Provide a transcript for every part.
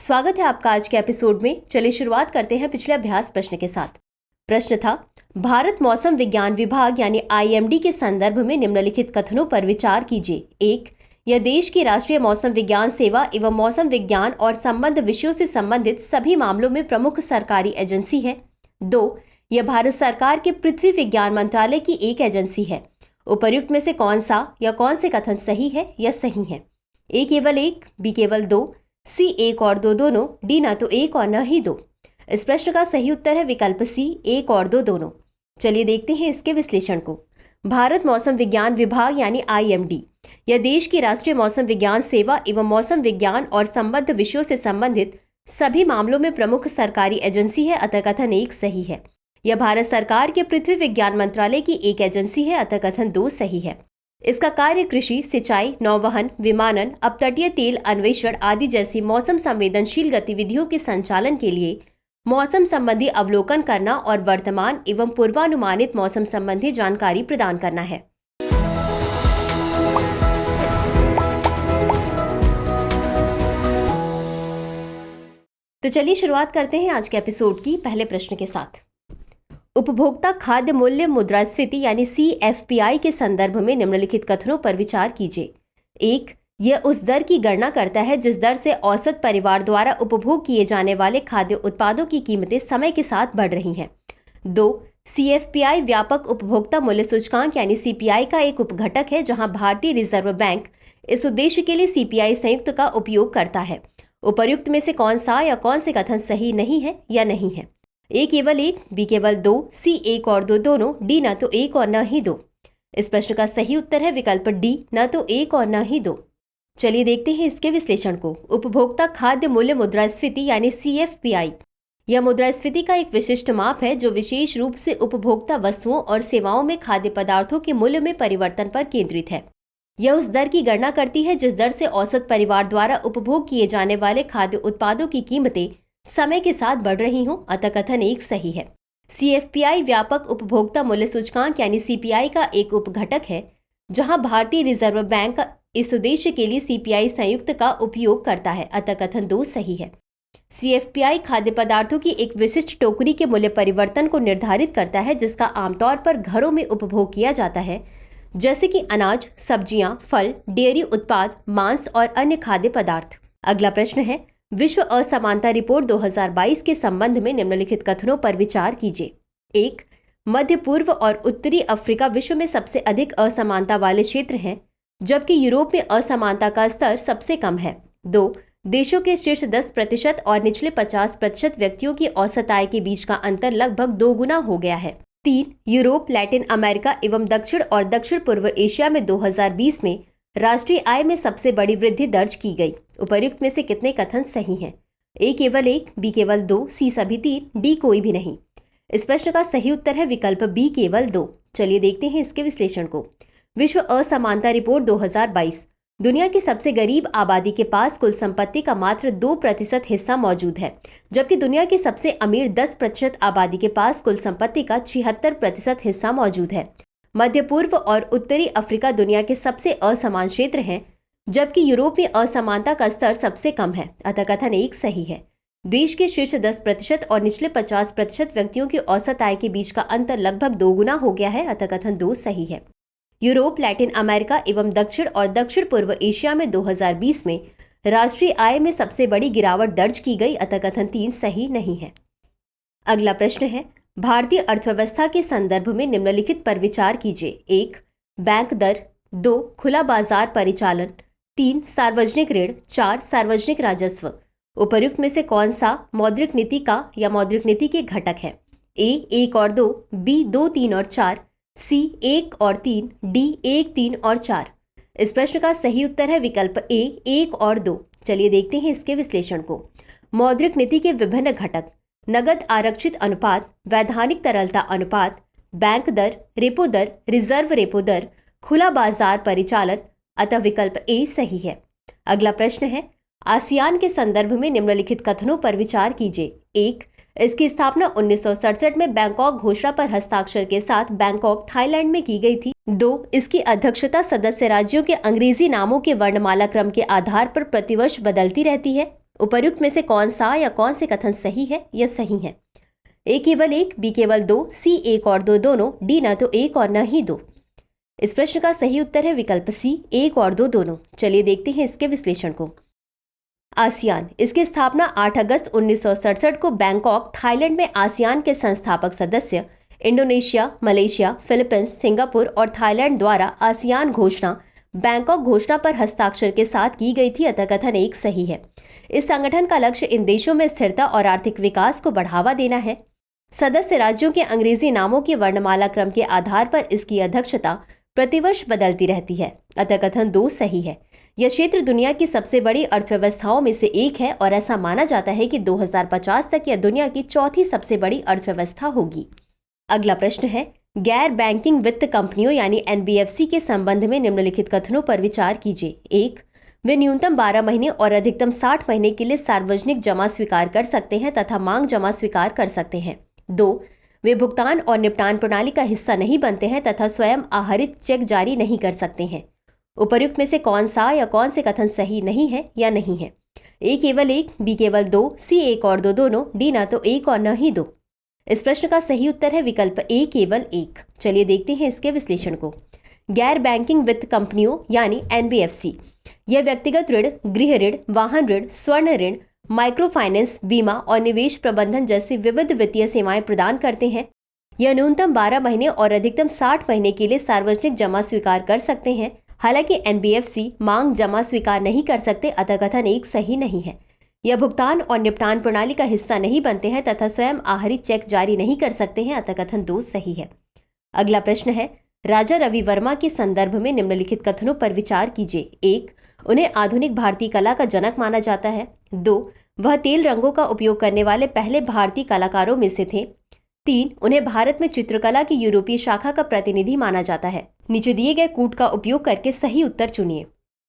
स्वागत है आपका आज के एपिसोड में। चलिए शुरुआत करते हैं पिछले अभ्यास प्रश्न के साथ। प्रश्न था, भारत मौसम विज्ञान विभाग यानी IMD के संदर्भ में निम्नलिखित कथनों पर विचार कीजिए। 1. यह देश की राष्ट्रीय मौसम विज्ञान सेवा एवं मौसम विज्ञान और संबद्ध विषयों से संबंधित सभी मामलों में प्रमुख सरकारी एजेंसी है। 2. यह भारत सरकार के पृथ्वी विज्ञान मंत्रालय की एक एजेंसी है। उपर्युक्त में से कौन सा या कौन से कथन सही है या सही है? A केवल 1, B केवल 2, C 1 और 2 दोनों, D न तो 1 और न ही 2। इस प्रश्न का सही उत्तर है विकल्प C 1 और 2 दोनों। चलिए देखते हैं इसके विश्लेषण को। भारत मौसम विज्ञान विभाग यानी IMD यह देश की राष्ट्रीय मौसम विज्ञान सेवा एवं मौसम विज्ञान और संबद्ध विषयों से संबंधित सभी मामलों में प्रमुख सरकारी एजेंसी है, अतः कथन 1 सही है। यह भारत सरकार के पृथ्वी विज्ञान मंत्रालय की एक एजेंसी है, अतः कथन 2 सही है। इसका कार्य कृषि, सिंचाई, नौवहन, विमानन, अपतटीय तेल अन्वेषण आदि जैसी मौसम संवेदनशील गतिविधियों के संचालन के लिए मौसम संबंधी अवलोकन करना और वर्तमान एवं पूर्वानुमानित मौसम संबंधी जानकारी प्रदान करना है। तो चलिए शुरुआत करते हैं आज के एपिसोड की पहले प्रश्न के साथ। उपभोक्ता खाद्य मूल्य मुद्रास्फीति यानी CFPI के संदर्भ में निम्नलिखित कथनों पर विचार कीजिए। 1. यह उस दर की गणना करता है जिस दर से औसत परिवार द्वारा उपभोग किए जाने वाले खाद्य उत्पादों की कीमतें समय के साथ बढ़ रही हैं। 2. CFPI व्यापक उपभोक्ता मूल्य सूचकांक यानी CPI का एक उपघटक है, जहां भारतीय रिजर्व बैंक इस उद्देश्य के लिए CPI संयुक्त का उपयोग करता है। उपर्युक्त में से कौन सा या कौन से कथन सही नहीं है या नहीं है? A केवल 1, B केवल 2, C 1 और 2 दोनों, D न तो 1 और न ही 2। इस प्रश्न का सही उत्तर है विकल्प D न तो 1 और न ही 2। चलिए देखते हैं इसके विश्लेषण को। उपभोक्ता खाद्य मूल्य मुद्रास्फीति यानी CFPI यह मुद्रास्फीति का एक विशिष्ट माप है जो विशेष रूप से उपभोक्ता वस्तुओं और सेवाओं में खाद्य पदार्थों के मूल्य में परिवर्तन पर केंद्रित है। यह उस दर की गणना करती है जिस दर से औसत परिवार द्वारा उपभोग किए जाने वाले खाद्य उत्पादों की कीमतें समय के साथ बढ़ रही हों, अतः कथन 1 सही है। CFPI व्यापक उपभोक्ता मूल्य सूचकांक यानी CPI का एक उपघटक है, जहां भारतीय रिजर्व बैंक इस उद्देश्य के लिए CPI संयुक्त का उपयोग करता है, अतः कथन 2 सही है। CFPI खाद्य पदार्थों की एक विशिष्ट टोकरी के मूल्य परिवर्तन को निर्धारित करता है, जिसका आमतौर पर घरों में उपभोग किया जाता है, जैसे कि अनाज, सब्जियां, फल, डेयरी उत्पाद, मांस और अन्य खाद्य पदार्थ। अगला प्रश्न है, विश्व असमानता रिपोर्ट 2022 के संबंध में निम्नलिखित कथनों पर विचार कीजिए। 1. मध्य पूर्व और उत्तरी अफ्रीका विश्व में सबसे अधिक असमानता वाले क्षेत्र हैं, जबकि यूरोप में असमानता का स्तर सबसे कम है। 2. देशों के शीर्ष 10% और निचले 50% व्यक्तियों की औसत आय के बीच का अंतर लगभग 2 गुना हो गया है। 3. यूरोप, लैटिन अमेरिका एवं दक्षिण और दक्षिण पूर्व एशिया में 2020 में राष्ट्रीय आय में सबसे बड़ी वृद्धि दर्ज की गई। उपर्युक्त में से कितने कथन सही हैं? A केवल 1, B केवल 2, C सभी 3, D कोई भी नहीं। इस प्रश्न का सही उत्तर है विकल्प B केवल 2। चलिए देखते हैं इसके विश्लेषण को। विश्व असमानता रिपोर्ट 2022 दुनिया की सबसे गरीब आबादी के पास कुल संपत्ति का मात्र 2% हिस्सा मौजूद है, जबकि दुनिया की सबसे अमीर 10% आबादी के पास कुल संपत्ति का 76% हिस्सा मौजूद है। मध्य पूर्व और उत्तरी अफ्रीका दुनिया के सबसे असमान क्षेत्र हैं, जबकि यूरोप में असमानता का स्तर सबसे कम है, अतः कथन 1 सही है। देश के शीर्ष 10% और निचले 50% व्यक्तियों की औसत आय के बीच का अंतर लगभग 2 गुना हो गया है, अतः कथन 2 सही है। यूरोप, लैटिन अमेरिका एवं दक्षिण और दक्षिण पूर्व एशिया में 2020 में राष्ट्रीय आय में सबसे बड़ी गिरावट दर्ज की गई, अतः कथन 3 सही नहीं है। अगला प्रश्न है, भारतीय अर्थव्यवस्था के संदर्भ में निम्नलिखित पर विचार कीजिए। 1. बैंक दर, 2. खुला बाजार परिचालन, 3. सार्वजनिक ऋण, 4. सार्वजनिक राजस्व। उपर्युक्त में से कौन सा मौद्रिक नीति का या मौद्रिक नीति के घटक है? A 1 और 2, B 2, 3 और 4, C 1 और 3, D 1, 3 और 4। इस प्रश्न का सही उत्तर है विकल्प A 1 और 2। चलिए देखते हैं इसके विश्लेषण को। मौद्रिक नीति के विभिन्न घटक: नगद आरक्षित अनुपात, वैधानिक तरलता अनुपात, बैंक दर, रेपो दर, रिजर्व रेपो दर, खुला बाजार परिचालन, अतः विकल्प A सही है। अगला प्रश्न है, आसियान के संदर्भ में निम्नलिखित कथनों पर विचार कीजिए। 1. इसकी स्थापना 1967 में बैंकॉक घोषणा पर हस्ताक्षर के साथ बैंकॉक, थाईलैंड में की गई थी। 2. इसकी अध्यक्षता सदस्य राज्यों के अंग्रेजी नामों के वर्णमाला क्रम के आधार पर प्रतिवर्ष बदलती रहती है। उपर्युक्त में से कौन सा या कौन से कथन सही है या सही है? ए केवल एक, बी केवल दो, सी एक और दो दोनों, डी न तो एक और न ही दो। इस प्रश्न का सही उत्तर है विकल्प सी, एक और दो दोनों। चलिए देखते हैं इसके विश्लेषण को। आसियान, इसकी स्थापना 8 अगस्त 1967 को बैंकॉक, थाईलैंड में आसियान के संस्थापक सदस्य इंडोनेशिया, मलेशिया, फिलीपींस, सिंगापुर और थाईलैंड द्वारा आसियान घोषणा बैंकॉक घोषणा पर हस्ताक्षर के साथ की गई थी, अतः कथन एक सही है। इस संगठन का लक्ष्य इन देशों में स्थिरता और आर्थिक विकास को बढ़ावा देना है। सदस्य राज्यों के अंग्रेजी नामों की वर्णमाला क्रम के आधार पर इसकी अध्यक्षता प्रतिवर्ष बदलती रहती है, अतः कथन दो सही है। यह क्षेत्र दुनिया की सबसे बड़ी अर्थव्यवस्थाओं में से एक है और ऐसा माना जाता है कि 2050 तक यह दुनिया की चौथी सबसे बड़ी अर्थव्यवस्था होगी। अगला प्रश्न है, गैर बैंकिंग वित्त कंपनियों यानी NBFC के संबंध में निम्नलिखित कथनों पर विचार कीजिए। एक, वे न्यूनतम 12 महीने और अधिकतम 60 महीने के लिए सार्वजनिक जमा स्वीकार कर सकते हैं तथा मांग जमा स्वीकार कर सकते हैं। 2, वे भुगतान और निपटान प्रणाली का हिस्सा नहीं बनते हैं तथा स्वयं आहरित चेक जारी नहीं कर सकते हैं। उपर्युक्त में से कौन सा या कौन से कथन सही नहीं है या नहीं है? ए केवल एक, बी केवल दो, सी एक और दो दोनों, डी न तो एक और न ही दो। इस प्रश्न का सही उत्तर है विकल्प ए केवल एक। चलिए देखते हैं इसके विश्लेषण को। गैर बैंकिंग वित्त कंपनियों यानी NBFC यह व्यक्तिगत ऋण, गृह ऋण, वाहन ऋण, स्वर्ण ऋण, माइक्रो फाइनेंस, बीमा और निवेश प्रबंधन जैसी विविध वित्तीय सेवाएं प्रदान करते हैं। यह न्यूनतम 12 महीने और अधिकतम 60 महीने के लिए सार्वजनिक जमा स्वीकार कर सकते हैं। हालांकि NBFC मांग जमा स्वीकार नहीं कर सकते, अतः कथन एक सही नहीं है। यह भुगतान और निपटान प्रणाली का हिस्सा नहीं बनते हैं तथा स्वयं आहरित चेक जारी नहीं कर सकते हैं, अतः कथन दो सही है। अगला प्रश्न है, राजा रवि वर्मा के संदर्भ में निम्नलिखित कथनों पर विचार कीजिए। एक, उन्हें आधुनिक भारतीय कला का जनक माना जाता है। 2, वह तेल रंगों का उपयोग करने वाले पहले भारतीय कलाकारों में से थे। 3, उन्हें भारत में चित्रकला की यूरोपीय शाखा का प्रतिनिधि माना जाता है। नीचे दिए गए कूट का उपयोग करके सही उत्तर चुनिए।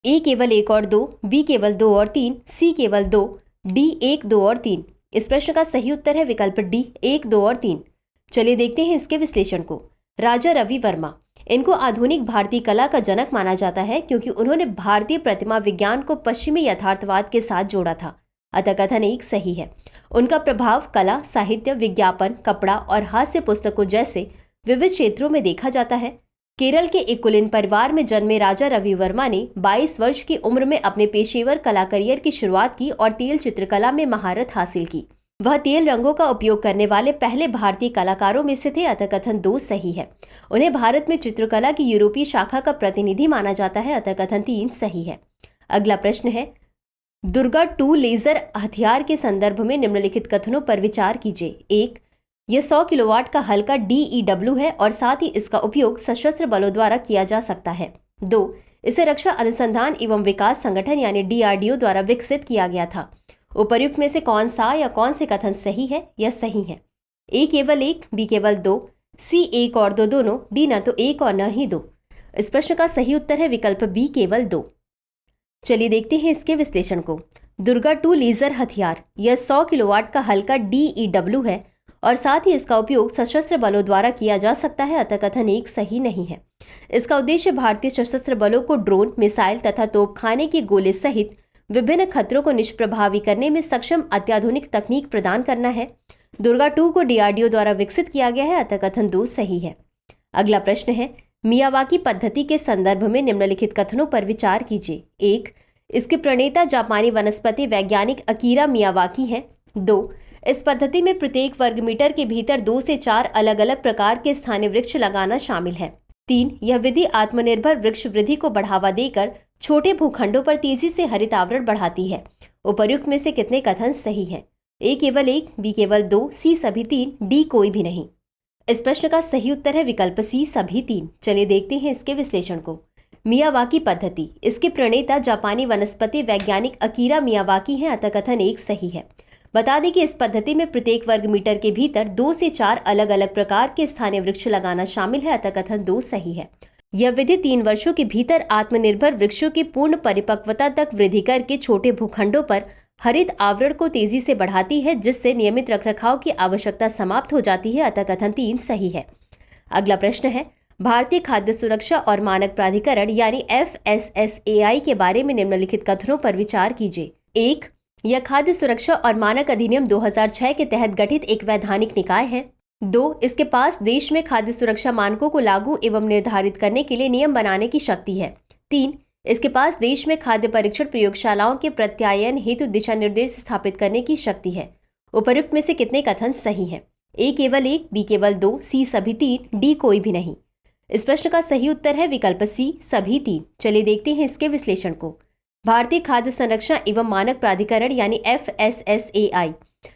ए केवल एक और दो, बी केवल दो और तीन, सी केवल दो, डी एक, दो और तीन। इस प्रश्न का सही उत्तर है विकल्प डी, एक, दो और तीन। चलिए देखते हैं इसके विश्लेषण को। राजा रवि वर्मा, इनको आधुनिक भारतीय कला का जनक माना जाता है क्योंकि उन्होंने भारतीय प्रतिमा विज्ञान को पश्चिमी यथार्थवाद के साथ जोड़ा था, अतः कथन एक सही है। उनका प्रभाव कला, साहित्य, विज्ञापन, कपड़ा और हास्य पुस्तकों जैसे विविध क्षेत्रों में देखा जाता है। केरल के एक कुलीन परिवार में जन्मे राजा रवि वर्मा ने 22 वर्ष की उम्र में अपने पेशेवर कला करियर की शुरुआत की और तेल चित्रकला में महारत हासिल की। वह तेल रंगों का उपयोग करने वाले पहले भारतीय कलाकारों में से थे, अतः कथन दो सही है। उन्हें भारत में चित्रकला की यूरोपीय शाखा का प्रतिनिधि माना जाता है, अतः कथन तीन सही है। अगला प्रश्न है, दुर्गा 2 लेजर हथियार के संदर्भ में निम्नलिखित कथनों पर विचार कीजिए। एक, यह 100 किलोवाट का हल्का DEW है और साथ ही इसका उपयोग सशस्त्र बलों द्वारा किया जा सकता है। 2, इसे रक्षा अनुसंधान एवं विकास संगठन यानी DRDO द्वारा विकसित किया गया था। उपर्युक्त में से कौन सा या कौन से कथन सही है या सही है? ए केवल एक, बी केवल दो, सी एक और दो दोनों, डी न तो एक और न ही दो। इस प्रश्न का सही उत्तर है विकल्प बी, केवल दो। चलिए देखते हैं इसके विश्लेषण को। दुर्गा 2 लेजर हथियार यह 100 किलोवाट का हल्का DEW है और साथ ही इसका उपयोग सशस्त्र बलों द्वारा किया जा सकता है, अतः कथन एक सही नहीं है। इसका उद्देश्य भारतीय सशस्त्र बलों को ड्रोन, मिसाइल तथा तोपखाने के गोले सहित विभिन्न खतरों को निष्प्रभावी करने में सक्षम अत्याधुनिक तकनीक प्रदान करना है। दुर्गा 2 को DRDO द्वारा विकसित किया गया है, अतः कथन दो सही है। अगला प्रश्न है, मियावाकी पद्धति के संदर्भ में निम्नलिखित कथनों पर विचार कीजिए। एक, इसके प्रणेता जापानी वनस्पति वैज्ञानिक अकीरा मियावाकी हैं। 2, इस पद्धति में प्रत्येक वर्ग मीटर के भीतर 2 से 4 अलग अलग प्रकार के स्थानीय वृक्ष लगाना शामिल है। 3, यह विधि आत्मनिर्भर वृक्ष वृद्धि को बढ़ावा देकर छोटे भूखंडों पर तेजी से हरित आवरण बढ़ाती है। उपर्युक्त में से कितने कथन सही है? ए केवल एक, बी केवल दो, सी सभी तीन, डी कोई भी नहीं। इस प्रश्न का सही उत्तर है विकल्प सी, सभी तीन। चलिए देखते हैं इसके विश्लेषण को। मियावाकी पद्धति, इसके प्रणेता जापानी वनस्पति वैज्ञानिक अकीरा मियावाकी हैं, अतः कथन एक सही है। बता दें कि इस पद्धति में प्रत्येक वर्ग मीटर के भीतर 2 से 4 अलग अलग प्रकार के स्थानीय वृक्ष लगाना शामिल है, अतः कथन दो सही है। यह विधि 3 वर्षों के भीतर आत्मनिर्भर वृक्षों की पूर्ण परिपक्वता तक वृद्धि करके छोटे भूखंडों पर हरित आवरण को तेजी से बढ़ाती है, जिससे नियमित रखरखाव की आवश्यकता समाप्त हो जाती है, अतः कथन 3 सही है। अगला प्रश्न है, भारतीय खाद्य सुरक्षा और मानक प्राधिकरण यानी FSSAI के बारे में निम्नलिखित कथनों पर विचार कीजिए। 1, यह खाद्य सुरक्षा और मानक अधिनियम 2006 के तहत गठित एक वैधानिक निकाय है। 2. इसके पास देश में खाद्य सुरक्षा मानकों को लागू एवं निर्धारित करने के लिए नियम बनाने की शक्ति है। 3. इसके पास देश में खाद्य परीक्षण प्रयोगशालाओं के प्रत्यायन हेतु दिशा निर्देश स्थापित करने की शक्ति है। उपर्युक्त में से कितने कथन सही हैं? ए केवल 1, बी केवल 2, सी सभी 3, डी कोई भी नहीं। इस प्रश्न का सही उत्तर है विकल्प सी सभी 3। चलिए देखते हैं इसके विश्लेषण को। भारतीय खाद्य संरक्षण एवं मानक प्राधिकरण यानी FSSAI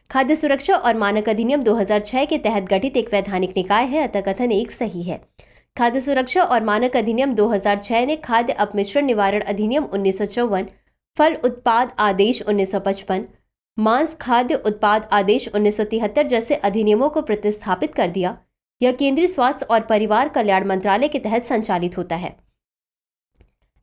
खाद्य सुरक्षा और मानक अधिनियम 2006 के तहत गठित एक वैधानिक निकाय है, अतः कथन 1 सही है। खाद्य सुरक्षा और मानक अधिनियम 2006 ने खाद्य अपमिश्रण निवारण अधिनियम 1954, फल उत्पाद आदेश 1955, मांस खाद्य उत्पाद आदेश 1973 जैसे अधिनियमों को प्रतिस्थापित कर दिया। यह केंद्रीय स्वास्थ्य और परिवार कल्याण मंत्रालय के तहत संचालित होता है।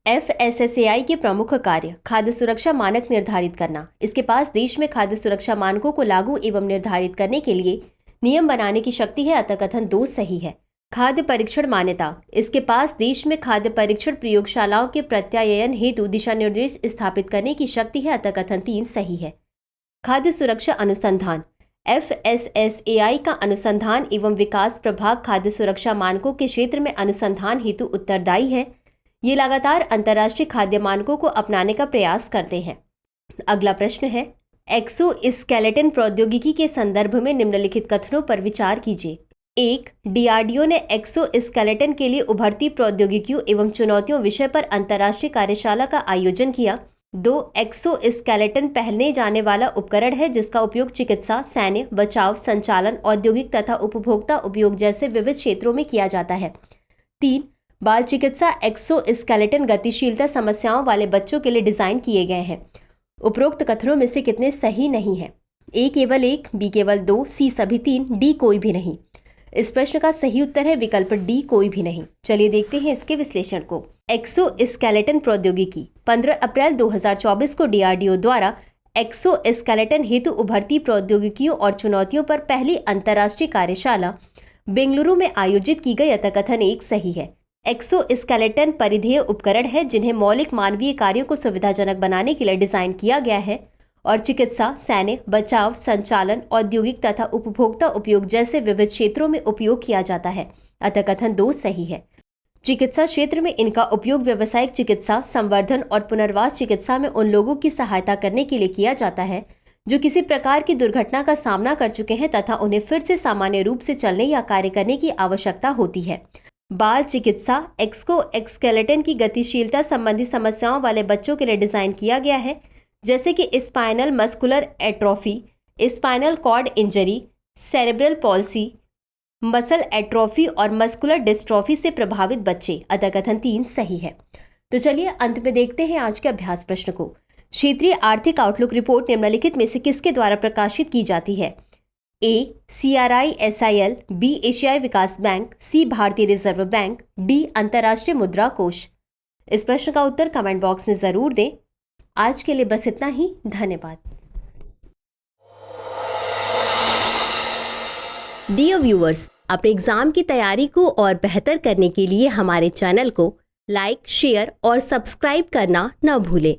FSSAI के प्रमुख कार्य खाद्य सुरक्षा मानक निर्धारित करना। इसके पास देश में खाद्य सुरक्षा मानकों को लागू एवं निर्धारित करने के लिए नियम बनाने की शक्ति है, अतः कथन 2 सही है। खाद्य परीक्षण मान्यता। इसके पास देश में खाद्य परीक्षण प्रयोगशालाओं के प्रत्यायन हेतु दिशा निर्देश स्थापित करने की शक्ति है, अतः कथन 3 सही है। खाद्य सुरक्षा अनुसंधान। FSSAI का अनुसंधान एवं विकास प्रभाग खाद्य सुरक्षा मानकों के क्षेत्र में अनुसंधान हेतु उत्तरदायी है। ये लगातार अंतर्राष्ट्रीय खाद्य मानकों को अपनाने का प्रयास करते हैं। अगला प्रश्न है, एक्सोस्केलेटन प्रौद्योगिकी के संदर्भ में निम्नलिखित कथनों पर विचार कीजिए। 1. DRDO ने एक्सोस्केलेटन के लिए उभरती प्रौद्योगिकियों एवं चुनौतियों विषय पर अंतर्राष्ट्रीय कार्यशाला का आयोजन किया। 2. एक्सोस्केलेटन पहने जाने वाला उपकरण है जिसका उपयोग चिकित्सा, सैन्य, बचाव, संचालन, औद्योगिक तथा उपभोक्ता उपयोग जैसे विविध क्षेत्रों में किया जाता है। 3. बाल चिकित्सा एक्सोस्केलेटन गतिशीलता समस्याओं वाले बच्चों के लिए डिजाइन किए गए हैं। उपरोक्त कथनों में से कितने सही नहीं है? ए केवल 1, बी केवल 2, सी सभी 3, डी कोई भी नहीं। इस प्रश्न का सही उत्तर है विकल्प डी कोई भी नहीं। चलिए देखते हैं इसके विश्लेषण को। एक्सोस्केलेटन प्रौद्योगिकी। 15 अप्रैल 2024 को DRDO द्वारा एक्सोस्केलेटन हेतु उभरती प्रौद्योगिकियों और चुनौतियों पर पहली अंतर्राष्ट्रीय कार्यशाला बेंगलुरु में आयोजित की गई, अतः कथन 1 सही है। एक्सोस्केलेटन परिधेय उपकरण है जिन्हें मौलिक मानवीय कार्यों को सुविधाजनक बनाने के लिए डिजाइन किया गया है और चिकित्सा, सैन्य, बचाव, संचालन, औद्योगिक तथा उपभोक्ता उपयोग जैसे विविध क्षेत्रों में उपयोग किया जाता है, अतः कथन 2 सही है। चिकित्सा क्षेत्र में इनका उपयोग व्यावसायिक चिकित्सा, संवर्धन और पुनर्वास चिकित्सा में उन लोगों की सहायता करने के लिए किया जाता है जो किसी प्रकार की दुर्घटना का सामना कर चुके हैं तथा उन्हें फिर से सामान्य रूप से चलने या कार्य करने की आवश्यकता होती है। बाल चिकित्सा एक्सोस्केलेटन की गतिशीलता संबंधी समस्याओं वाले बच्चों के लिए डिजाइन किया गया है, जैसे कि spinal muscular atrophy, spinal cord injury, cerebral palsy, muscle atrophy और मस्कुलर डिस्ट्रॉफी से प्रभावित बच्चे, अतः कथन 3 सही है। तो चलिए अंत में देखते हैं आज के अभ्यास प्रश्न को। क्षेत्रीय आर्थिक आउटलुक रिपोर्ट निम्नलिखित में से किसके द्वारा प्रकाशित की जाती है? ए. CRISIL, B. एशियाई विकास बैंक, सी. भारतीय रिजर्व बैंक, डी. अंतर्राष्ट्रीय मुद्रा कोष। इस प्रश्न का उत्तर कमेंट बॉक्स में जरूर दें। आज के लिए बस इतना ही। धन्यवाद। डियर व्यूअर्स, अपने एग्जाम की तैयारी को और बेहतर करने के लिए हमारे चैनल को लाइक, शेयर और सब्सक्राइब करना न भूलें।